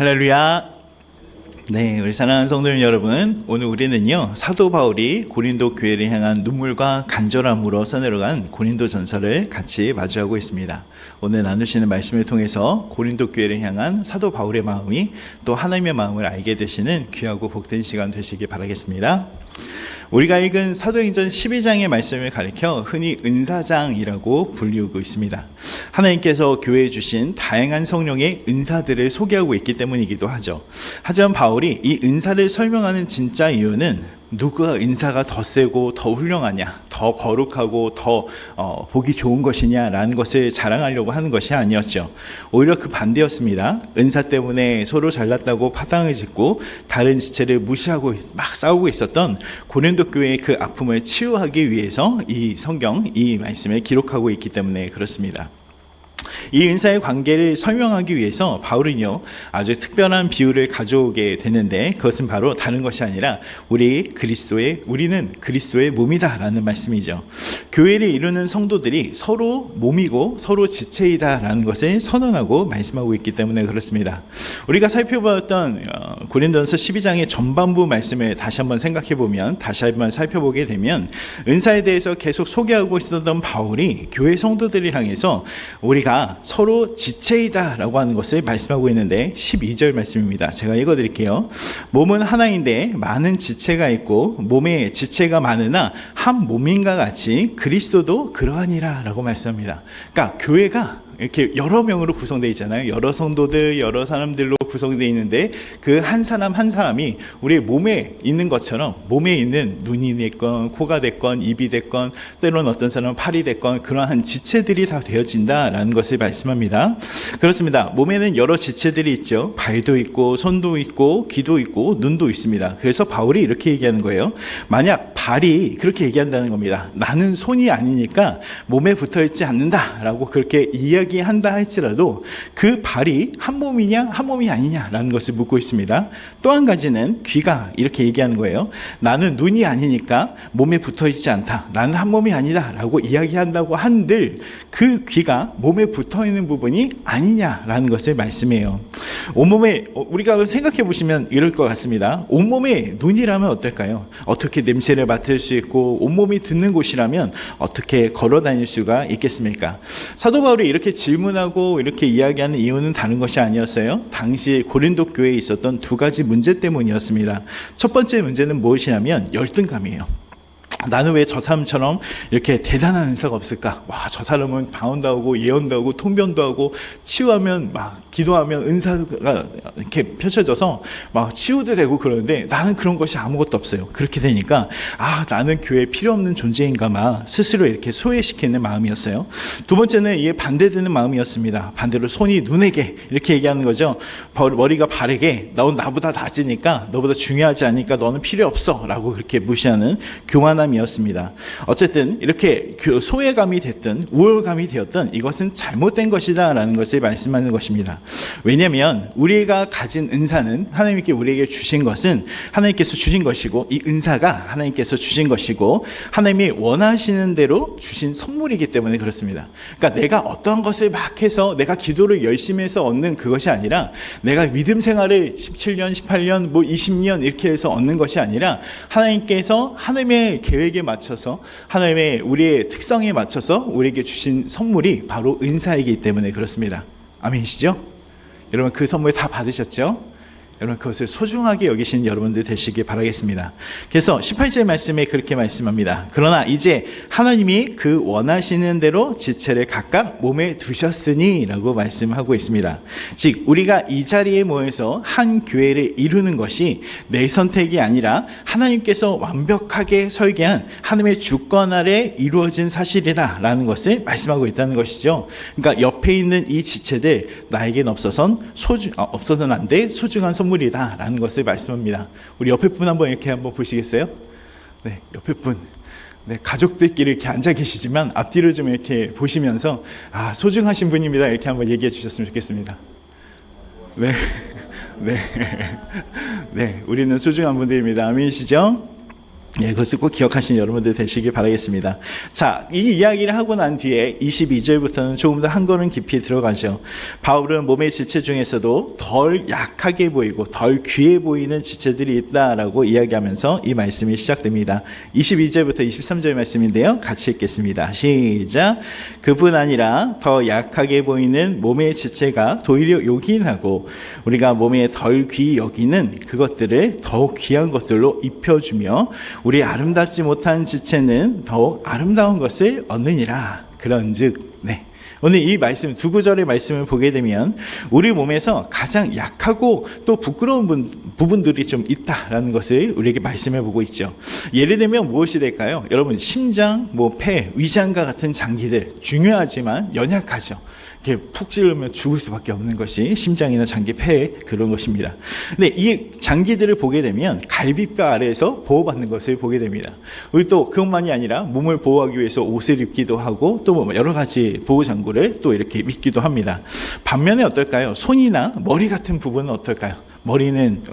할렐루야. 네, 우리 사랑하는 성도님 여러분, 오늘 우리는요 사도 바울이 고린도 교회를 향한 눈물과 간절함으로 써내려간 고린도 전서를 같이 마주하고 있습니다. 오늘 나누시는 말씀을 통해서 고린도 교회를 향한 사도 바울의 마음이 또 하나님의 마음을 알게 되시는 귀하고 복된 시간 되시길 바라겠습니다. 우리가 읽은 사도행전 12장의 말씀을 가리켜 흔히 은사장이라고 불리우고 있습니다. 하나님께서 교회에 주신 다양한 성령의 은사들을 소개하고 있기 때문이기도 하죠. 하지만 바울이 이 은사를 설명하는 진짜 이유는 누가 은사가 더 세고 더 훌륭하냐, 더 거룩하고 더 보기 좋은 것이냐라는 것을 자랑하려고 하는 것이 아니었죠. 오히려 그 반대였습니다. 은사 때문에 서로 잘났다고 파당을 짓고 다른 지체를 무시하고 막 싸우고 있었던 고린도 교회의 그 아픔을 치유하기 위해서 이 성경, 이 말씀을 기록하고 있기 때문에 그렇습니다. 이 은사의 관계를 설명하기 위해서 바울은요 아주 특별한 비유를 가져오게 되는데, 그것은 바로 다른 것이 아니라 우리는 그리스도의 몸이다라는 말씀이죠. 교회를 이루는 성도들이 서로 몸이고 서로 지체이다라는 것을 선언하고 말씀하고 있기 때문에 그렇습니다. 우리가 살펴보았던 고린도전서 12장의 전반부 말씀을 다시 한번 생각해 보면, 다시 한번 살펴보게 되면 은사에 대해서 계속 소개하고 있었던 바울이 교회 성도들을 향해서 우리가 서로 지체이다라고 하는 것을 말씀하고 있는데, 12절 말씀입니다. 제가 읽어드릴게요. 몸은 하나인데 많은 지체가 있고 몸에 지체가 많으나 한 몸인가 같이 그리스도도 그러하니라 라고 말씀합니다. 그러니까 교회가 이렇게 여러 명으로 구성되어 있잖아요. 여러 성도들, 여러 사람들로 구성되어 있는데 그 한 사람 한 사람이 우리 몸에 있는 것처럼, 몸에 있는 눈이 됐건 코가 됐건 입이 됐건 때로는 어떤 사람은 팔이 됐건 그러한 지체들이 다 되어진다라는 것을 말씀합니다. 그렇습니다. 몸에는 여러 지체들이 있죠. 발도 있고 손도 있고 귀도 있고 눈도 있습니다. 그래서 바울이 이렇게 얘기하는 거예요. 만약 발이 그렇게 얘기한다는 겁니다. 나는 손이 아니니까 몸에 붙어있지 않는다라고 그렇게 이야기한다 할지라도 그 발이 한 몸이냐 한 몸이 아니냐라는 것을 묻고 있습니다. 또 한 가지는 귀가 이렇게 얘기하는 거예요. 나는 눈이 아니니까 몸에 붙어있지 않다, 나는 한 몸이 아니다 라고 이야기한다고 한들 그 귀가 몸에 붙어있는 부분이 아니냐라는 것을 말씀해요. 온몸에, 우리가 생각해 보시면 이럴 것 같습니다. 온몸에 눈이라면 어떨까요? 어떻게 냄새를 맡을 수 있고 온몸이 듣는 곳이라면 어떻게 걸어 다닐 수가 있겠습니까? 사도 바울이 이렇게 질문하고 이렇게 이야기하는 이유는 다른 것이 아니었어요. 당시 고린도 교회에 있었던 두 가지 문제 때문이었습니다. 첫 번째 문제는 무엇이냐면 열등감이에요. 나는 왜 저 사람처럼 이렇게 대단한 은사가 없을까? 와, 저 사람은 방언도 하고 예언도 하고 통변도 하고 치유하면 막 기도하면 은사가 이렇게 펼쳐져서 막 치유도 되고 그러는데 나는 그런 것이 아무것도 없어요. 그렇게 되니까 나는 교회에 필요 없는 존재인가 막 스스로 이렇게 소외시키는 마음이었어요. 두 번째는 이에 반대되는 마음이었습니다. 반대로 손이 눈에게 이렇게 얘기하는 거죠. 머리가 발에게 넌 나보다 낮으니까, 너보다 중요하지 않으니까 너는 필요 없어 라고 그렇게 무시하는 교만함이었습니다. 어쨌든 이렇게 소외감이 됐든 우월감이 되었든 이것은 잘못된 것이다 라는 것을 말씀하는 것입니다. 왜냐하면 우리가 가진 은사는, 하나님께 우리에게 주신 것은 하나님께서 주신 것이고, 이 은사가 하나님께서 주신 것이고 하나님이 원하시는 대로 주신 선물이기 때문에 그렇습니다. 그러니까 내가 어떤 것을 막 해서 내가 기도를 열심히 해서 얻는 그것이 아니라, 내가 믿음 생활을 17년, 18년, 20년 이렇게 해서 얻는 것이 아니라 하나님께서 하나님의 계획에 맞춰서, 하나님의 우리의 특성에 맞춰서 우리에게 주신 선물이 바로 은사이기 때문에 그렇습니다. 아멘이시죠? 여러분 그 선물 다 받으셨죠? 여러분 그것을 소중하게 여기시는 여러분들 되시길 바라겠습니다. 그래서 18절 말씀에 그렇게 말씀합니다. 그러나 이제 하나님이 그 원하시는 대로 지체를 각각 몸에 두셨으니 라고 말씀하고 있습니다. 즉 우리가 이 자리에 모여서 한 교회를 이루는 것이 내 선택이 아니라 하나님께서 완벽하게 설계한 하나님의 주권 아래 이루어진 사실이다 라는 것을 말씀하고 있다는 것이죠. 그러니까 옆에 있는 이 지체들 나에겐 없어서는 안 돼 소중한 선물 이다 라는 것을 말씀합니다. 우리 옆에 분 한번 이렇게 한번 보시겠어요? 네, 옆에 분. 네, 가족들끼리 이렇게 앉아 계시지만 앞뒤를 좀 이렇게 보시면서 소중하신 분입니다 이렇게 한번 얘기해 주셨으면 좋겠습니다. 네, 네, 네, 우리는 소중한 분들입니다. 아멘이시죠? 예, 그것을 꼭 기억하시는 여러분들 되시길 바라겠습니다. 자, 이 이야기를 하고 난 뒤에 22절부터는 조금 더 한 걸음 깊이 들어가죠. 바울은 몸의 지체 중에서도 덜 약하게 보이고 덜 귀해 보이는 지체들이 있다라고 이야기하면서 이 말씀이 시작됩니다. 22절부터 23절 말씀인데요. 같이 읽겠습니다. 시작. 그뿐 아니라 더 약하게 보이는 몸의 지체가 도리어 요긴하고 우리가 몸에 덜 귀히 여기는 그것들을 더욱 귀한 것들로 입혀주며 우리 아름답지 못한 지체는 더욱 아름다운 것을 얻느니라. 그런즉 오늘 이 말씀 두 구절의 말씀을 보게 되면 우리 몸에서 가장 약하고 또 부끄러운 부분들이 좀 있다라는 것을 우리에게 말씀해 보고 있죠. 예를 들면 무엇이 될까요? 여러분, 심장, 폐, 위장과 같은 장기들 중요하지만 연약하죠. 이렇게 푹 찌르면 죽을 수밖에 없는 것이 심장이나 장기, 폐 그런 것입니다. 근데 이 장기들을 보게 되면 갈비뼈 아래에서 보호받는 것을 보게 됩니다. 우리 또 그것만이 아니라 몸을 보호하기 위해서 옷을 입기도 하고 또 여러 가지 보호 장구를 또 이렇게 입기도 합니다. 반면에 어떨까요? 손이나 머리 같은 부분은 어떨까요? 머리는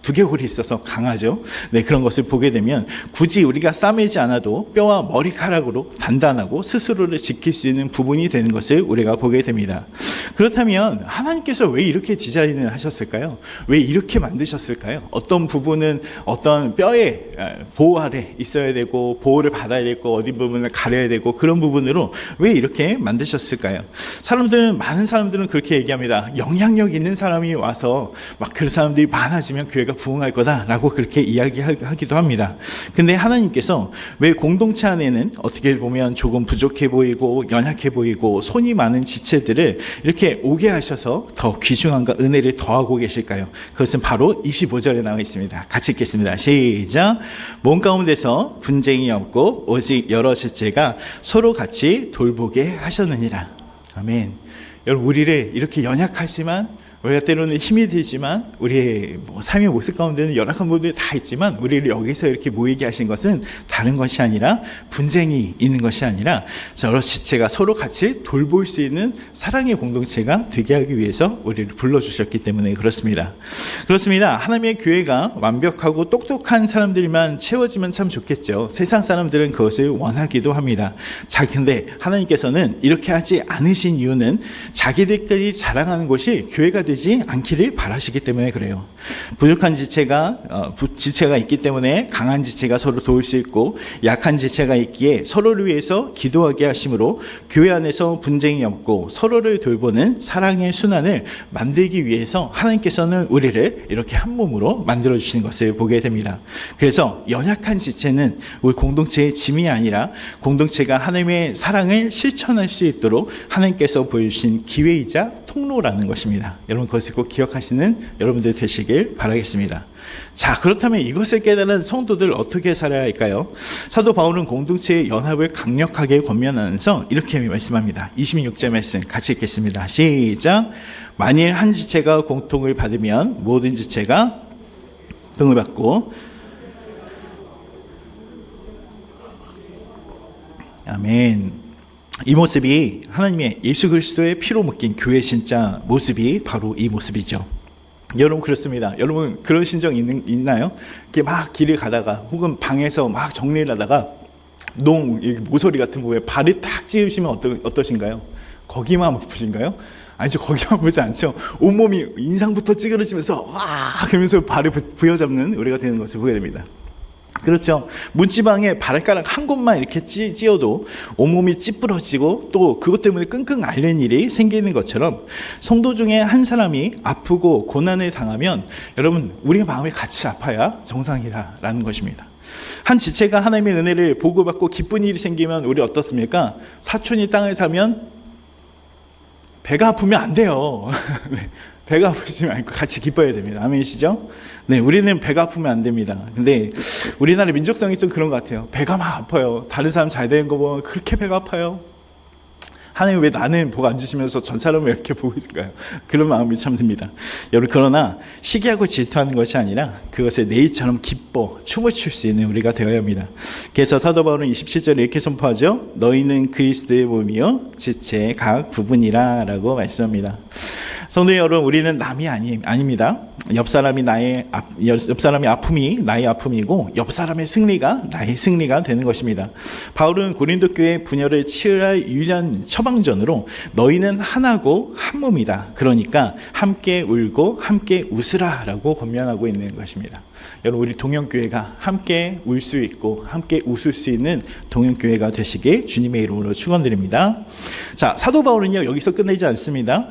두개골이 있어서 강하죠. 그런 것을 보게 되면 굳이 우리가 싸매지 않아도 뼈와 머리카락으로 단단하고 스스로를 지킬 수 있는 부분이 되는 것을 우리가 보게 됩니다. 그렇다면 하나님께서 왜 이렇게 디자인을 하셨을까요? 왜 이렇게 만드셨을까요? 어떤 부분은 어떤 뼈의 보호 아래 있어야 되고 보호를 받아야 되고 어디 부분을 가려야 되고 그런 부분으로 왜 이렇게 만드셨을까요? 많은 사람들은 그렇게 얘기합니다. 영향력 있는 사람이 와서 막 그런 사람들이 많아지면 교회가 부흥할 거다라고 그렇게 이야기하기도 합니다. 근데 하나님께서 왜 공동체 안에는 어떻게 보면 조금 부족해 보이고 연약해 보이고 손이 많은 지체들을 이렇게 오게 하셔서 더 귀중함과 은혜를 더하고 계실까요? 그것은 바로 25절에 나와 있습니다. 같이 읽겠습니다. 시작. 몸 가운데서 분쟁이 없고 오직 여러 지체가 서로 같이 돌보게 하셨느니라. 아멘. 여러분, 우리를 이렇게 연약하지만 우리가 때로는 힘이 들지만 우리의 삶의 모습 가운데는 연약한 부분들이 다 있지만 우리를 여기서 이렇게 모이게 하신 것은 다른 것이 아니라 분쟁이 있는 것이 아니라 여러 지체가 서로 같이 돌볼 수 있는 사랑의 공동체가 되게 하기 위해서 우리를 불러주셨기 때문에 그렇습니다. 하나님의 교회가 완벽하고 똑똑한 사람들만 채워지면 참 좋겠죠. 세상 사람들은 그것을 원하기도 합니다. 근데 하나님께서는 이렇게 하지 않으신 이유는 자기들끼리 자랑하는 것이 교회가 되지 않기를 바라시기 때문에 그래요. 부족한 지체가 있기 때문에 강한 지체가 서로 도울 수 있고 약한 지체가 있기에 서로를 위해서 기도하게 하심으로 교회 안에서 분쟁이 없고 서로를 돌보는 사랑의 순환을 만들기 위해서 하나님께서는 우리를 이렇게 한 몸으로 만들어 주시는 것을 보게 됩니다. 그래서 연약한 지체는 우리 공동체의 짐이 아니라 공동체가 하나님의 사랑을 실천할 수 있도록 하나님께서 보여주신 기회이자 통로라는 것입니다. 여러분, 그것을 꼭 기억하시는 여러분들 되시길 바라겠습니다. 자, 그렇다면 이것을 깨달은 성도들 어떻게 살아야 할까요? 사도 바울은 공동체의 연합을 강력하게 권면하면서 이렇게 말씀합니다. 26절 말씀 같이 읽겠습니다. 시작. 만일 한 지체가 공통을 받으면 모든 지체가 등을 받고 아멘. 이 모습이 하나님의 예수 그리스도의 피로 묶인 교회 진짜 모습이 바로 이 모습이죠. 여러분, 그렇습니다. 여러분, 그런 심정 있나요? 이렇게 막 길을 가다가 혹은 방에서 막 정리를 하다가 모서리 같은 부분에 발을 탁 찌우시면 어떠신가요? 거기만 아프신가요? 아니죠. 거기만 보지 않죠. 온몸이 인상부터 찌그러지면서 와 그러면서 발을 부여잡는 우리가 되는 것을 보게 됩니다. 그렇죠. 문지방에 발가락 한 곳만 이렇게 찧어도 온몸이 찌푸러지고 또 그것 때문에 끙끙 앓는 일이 생기는 것처럼 성도 중에 한 사람이 아프고 고난을 당하면 여러분, 우리의 마음이 같이 아파야 정상이라는 것입니다. 한 지체가 하나님의 은혜를 보고받고 기쁜 일이 생기면 우리 어떻습니까? 사촌이 땅을 사면 배가 아프면 안 돼요. 네, 배가 아프시면 같이 기뻐야 됩니다. 아멘이시죠? 네, 우리는 배가 아프면 안 됩니다. 근데 우리나라 민족성이 좀 그런 것 같아요. 배가 막 아파요. 다른 사람 잘 되는 거 보면 그렇게 배가 아파요. 하나님 왜 나는 복 안 주시면서 전 사람을 이렇게 보고 있을까요? 그런 마음이 참 듭니다. 여러분, 그러나 시기하고 질투하는 것이 아니라 그것을 내일처럼 기뻐 춤을 출 수 있는 우리가 되어야 합니다. 그래서 사도 바울은 27절에 이렇게 선포하죠. 너희는 그리스도의 몸이요 지체의 각 부분이라 라고 말씀합니다. 성도 여러분, 우리는 남이 아닙니다. 옆 사람이 아픔이 나의 아픔이고 옆 사람의 승리가 나의 승리가 되는 것입니다. 바울은 고린도 교회 분열을 치유할 유일한 처방전으로 너희는 하나고 한 몸이다. 그러니까 함께 울고 함께 웃으라라고 권면하고 있는 것입니다. 여러분, 우리 동영교회가 함께 울 수 있고 함께 웃을 수 있는 동영교회가 되시길 주님의 이름으로 축원드립니다. 자, 사도 바울은요 여기서 끝내지 않습니다.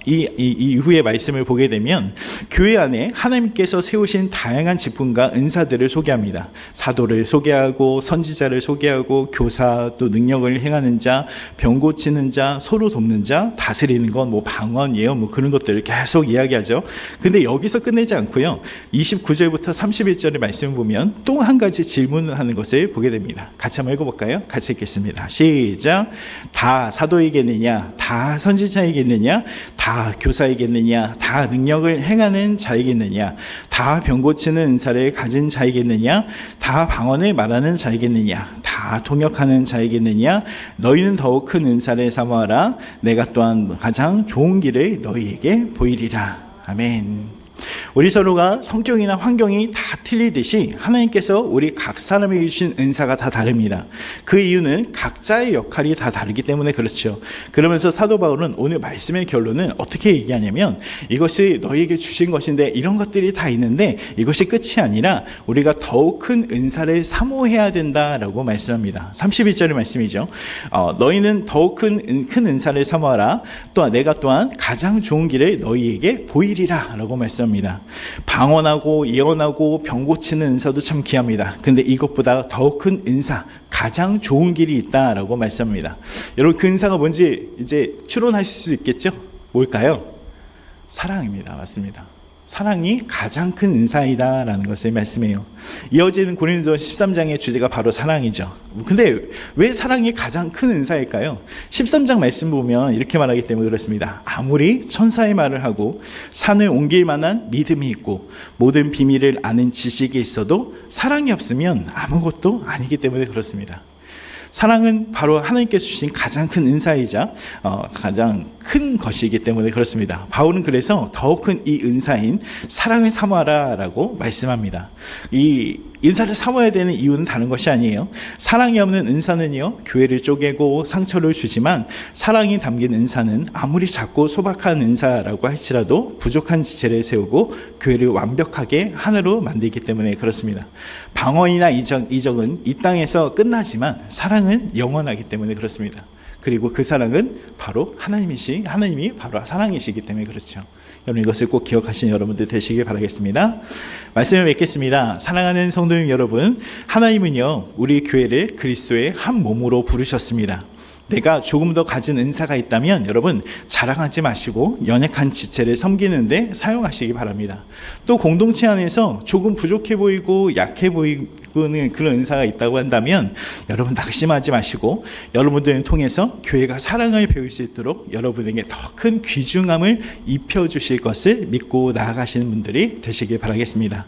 이 이후의 말씀을 보게 되면 교회 안에 하나님께서 세우신 다양한 직분과 은사들을 소개합니다. 사도를 소개하고 선지자를 소개하고 교사, 또 능력을 행하는 자, 병 고치는 자, 서로 돕는 자, 다스리는 것, 방언, 예언 그런 것들을 계속 이야기하죠. 근데 여기서 끝내지 않고요. 29절부터 31절의 말씀을 보면 또 한 가지 질문을 하는 것을 보게 됩니다. 같이 한번 읽어볼까요? 같이 읽겠습니다. 시작. 다 사도이겠느냐? 다 선지자이겠느냐? 다 교사이겠느냐? 다 능력을 행하는 자이겠느냐? 다 병 고치는 은사를 가진 자이겠느냐? 다 방언을 말하는 자이겠느냐? 다 통역하는 자이겠느냐? 너희는 더욱 큰 은사를 사모하라. 내가 또한 가장 좋은 길을 너희에게 보이리라. 아멘. 우리 서로가 성격이나 환경이 다 틀리듯이 하나님께서 우리 각 사람에게 주신 은사가 다 다릅니다. 그 이유는 각자의 역할이 다 다르기 때문에 그렇죠. 그러면서 사도 바울은 오늘 말씀의 결론은 어떻게 얘기하냐면 이것이 너희에게 주신 것인데 이런 것들이 다 있는데 이것이 끝이 아니라 우리가 더욱 큰 은사를 사모해야 된다라고 말씀합니다. 31절의 말씀이죠. 너희는 더욱 큰 은사를 사모하라. 또한 내가 또한 가장 좋은 길을 너희에게 보이리라 라고 말씀합니다. 방언하고 예언하고 병 고치는 은사도 참 귀합니다. 근데 이것보다 더 큰 은사, 가장 좋은 길이 있다라고 말씀합니다. 여러분, 그 은사가 뭔지 이제 추론하실 수 있겠죠? 뭘까요? 사랑입니다. 맞습니다. 사랑이 가장 큰 은사이다라는 것을 말씀해요. 이어지는 고린도 13장의 주제가 바로 사랑이죠. 근데 왜 사랑이 가장 큰 은사일까요? 13장 말씀 보면 이렇게 말하기 때문에 그렇습니다. 아무리 천사의 말을 하고 산을 옮길 만한 믿음이 있고 모든 비밀을 아는 지식이 있어도 사랑이 없으면 아무것도 아니기 때문에 그렇습니다. 사랑은 바로 하나님께서 주신 가장 큰 은사이자 가장 큰 것이기 때문에 그렇습니다. 바울은 그래서 더 큰 이 은사인 사랑을 사모하라 라고 말씀합니다. 이 은사를 사모해야 되는 이유는 다른 것이 아니에요. 사랑이 없는 은사는요, 교회를 쪼개고 상처를 주지만 사랑이 담긴 은사는 아무리 작고 소박한 은사라고 할지라도 부족한 지체를 세우고 교회를 완벽하게 하나로 만들기 때문에 그렇습니다. 방언이나 이적은 이 땅에서 끝나지만 사랑은 영원하기 때문에 그렇습니다. 그리고 그 사랑은 바로 하나님이 바로 사랑이시기 때문에 그렇죠. 여러분, 이것을 꼭 기억하시는 여러분들 되시길 바라겠습니다. 말씀을 맺겠습니다. 사랑하는 성도님 여러분, 하나님은요 우리 교회를 그리스도의 한 몸으로 부르셨습니다. 내가 조금 더 가진 은사가 있다면 여러분 자랑하지 마시고 연약한 지체를 섬기는데 사용하시기 바랍니다. 또 공동체 안에서 조금 부족해 보이고 약해 보이는 그런 은사가 있다고 한다면 여러분 낙심하지 마시고 여러분들을 통해서 교회가 사랑을 배울 수 있도록 여러분에게 더 큰 귀중함을 입혀주실 것을 믿고 나아가시는 분들이 되시길 바라겠습니다.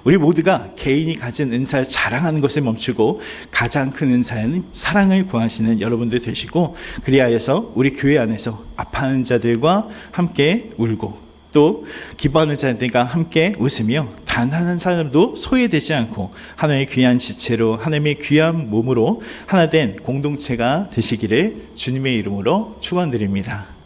우리 모두가 개인이 가진 은사를 자랑하는 것을 멈추고 가장 큰 은사는 사랑을 구하시는 여러분들 되시고, 그리하여서 우리 교회 안에서 아파하는 자들과 함께 울고 또 기뻐하는 자들과 함께 웃으며 단 한 사람도 소외되지 않고 하나님의 귀한 지체로 하나님의 귀한 몸으로 하나 된 공동체가 되시기를 주님의 이름으로 축원드립니다.